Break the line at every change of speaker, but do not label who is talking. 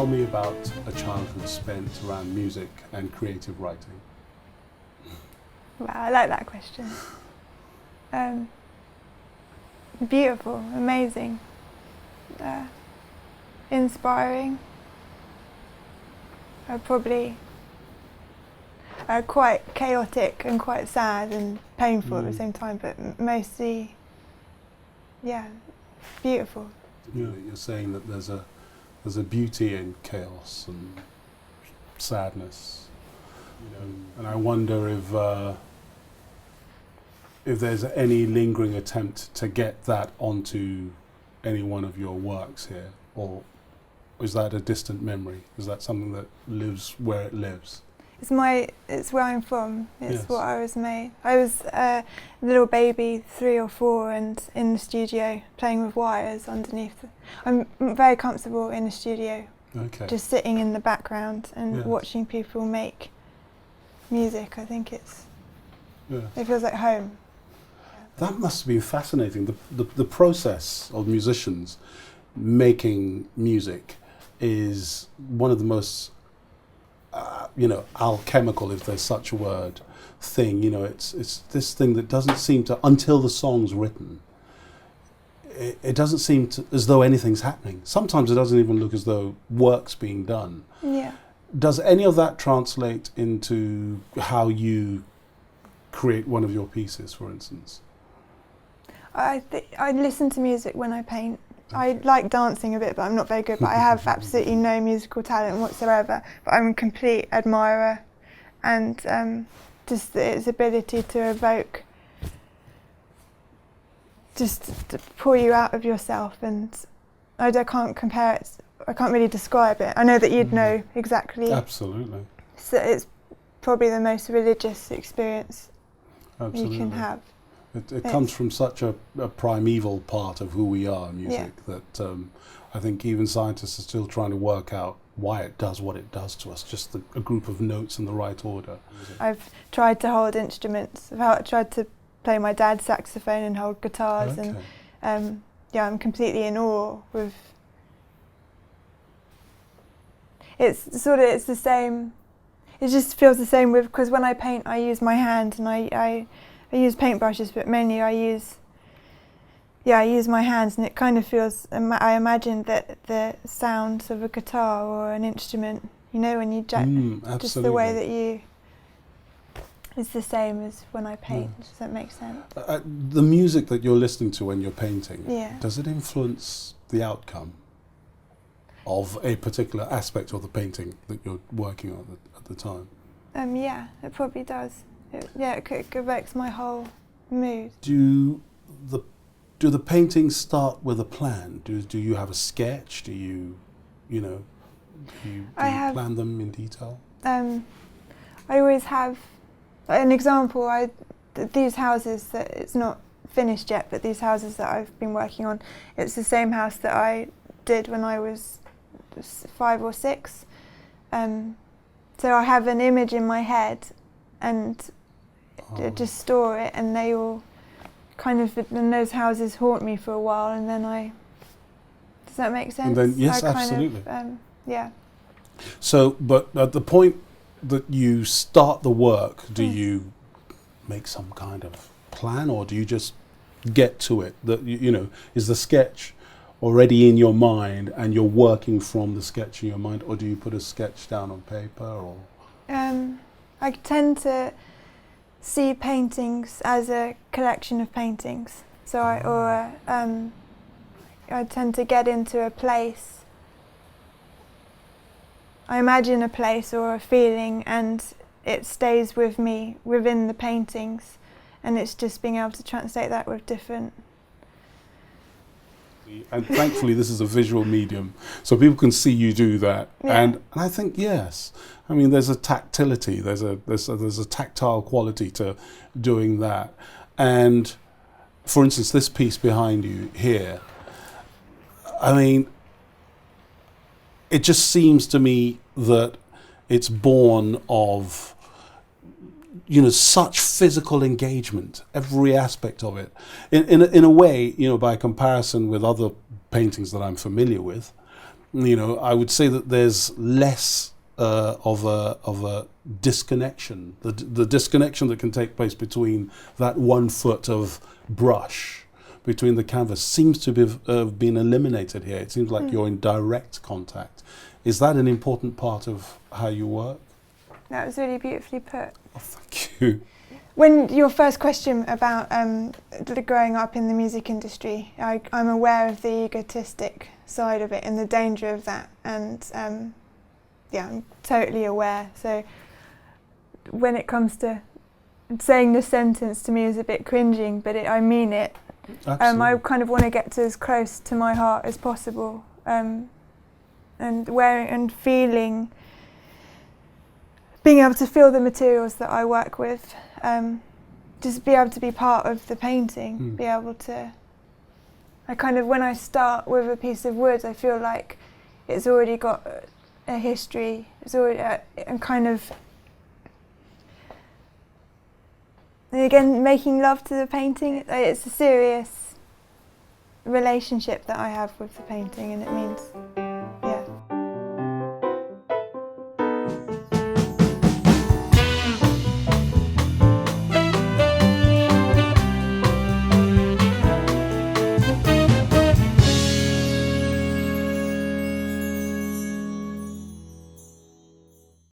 Tell me about a childhood spent around music and creative writing.
Wow, I like that question. Beautiful, amazing, inspiring. Probably quite chaotic and quite sad and painful at the same time, but mostly, yeah, beautiful.
You're saying that there's a beauty in chaos and sadness, and I wonder if there's any lingering attempt to get that onto any one of your works here, or is that a distant memory? Is that something that lives where it lives?
It's where I'm from. It's what I was made. I was a little baby, 3 or 4, and in the studio playing with wires underneath. I'm very comfortable in the studio, just sitting in the background and watching people make music. I think it feels like home.
That must be fascinating. The process of musicians making music is one of the most alchemical, if there's such a word, thing. It's this thing that doesn't seem to, until the song's written, it doesn't seem to, as though anything's happening. Sometimes it doesn't even look as though work's being done.
Yeah.
Does any of that translate into how you create one of your pieces, for instance?
I listen to music when I paint. I like dancing a bit, but I'm not very good. But I have absolutely no musical talent whatsoever. But I'm a complete admirer, and just its ability to evoke, just to pull you out of yourself. And I can't compare it. I can't really describe it. I know that you'd know exactly.
Absolutely.
So it's probably the most religious experience you can have.
It comes from such a primeval part of who we are, music, that I think even scientists are still trying to work out why it does what it does to us, just a group of notes in the right order.
I've tried to hold instruments. I've tried to play my dad's saxophone and hold guitars, and I'm completely in awe with. It's the same. It just feels the same because when I paint, I use my hand and I use paintbrushes, but mainly I use my hands, and it kind of feels, I imagine that the sounds of a guitar or an instrument, when you just the way that is the same as when I paint. Does that make sense?
The music that you're listening to when you're painting,
does
it influence the outcome of a particular aspect of the painting that you're working on at the time?
Yeah, it probably does. It evokes my whole mood.
Do the paintings start with a plan? Do you have a sketch? Do you plan them in detail?
I always have an example. These houses that it's not finished yet, but these houses that I've been working on, it's the same house that I did when I was 5 or 6. So I have an image in my head, and just store it, and they all and those houses haunt me for a while, and then does that make sense?
And then, yes, absolutely.
Yeah.
So, but at the point that you start the work, do you make some kind of plan, or do you just get to it? That is the sketch already in your mind, and you're working from the sketch in your mind, or do you put a sketch down on paper, or?
I tend to see paintings as a collection of paintings. So I tend to get into a place. I imagine a place or a feeling, and it stays with me within the paintings, and it's just being able to translate that with different.
And thankfully this is a visual medium, so people can see you do that. And I think, yes, I mean, there's a tactility, there's a tactile quality to doing that. And for instance, this piece behind you here, I mean, it just seems to me that it's born of such physical engagement, every aspect of it. In a way, by comparison with other paintings that I'm familiar with, you know, I would say that there's less of a disconnection. The disconnection that can take place between that 1 foot of brush between the canvas seems to have been eliminated here. It seems like you're in direct contact. Is that an important part of how you work?
That was really beautifully put.
Oh, thank you.
When your first question about growing up in the music industry, I'm aware of the egotistic side of it and the danger of that, and yeah, I'm totally aware. So when it comes to saying the sentence, to me is a bit cringing, but I mean it. I kind of want to get to as close to my heart as possible, and wearing and feeling, being able to feel the materials that I work with, just be able to be part of the painting, be able to, I kind of, when I start with a piece of wood, I feel like it's already got a history, it's already, and kind of, and again, making love to the painting, it's a serious relationship that I have with the painting, and it means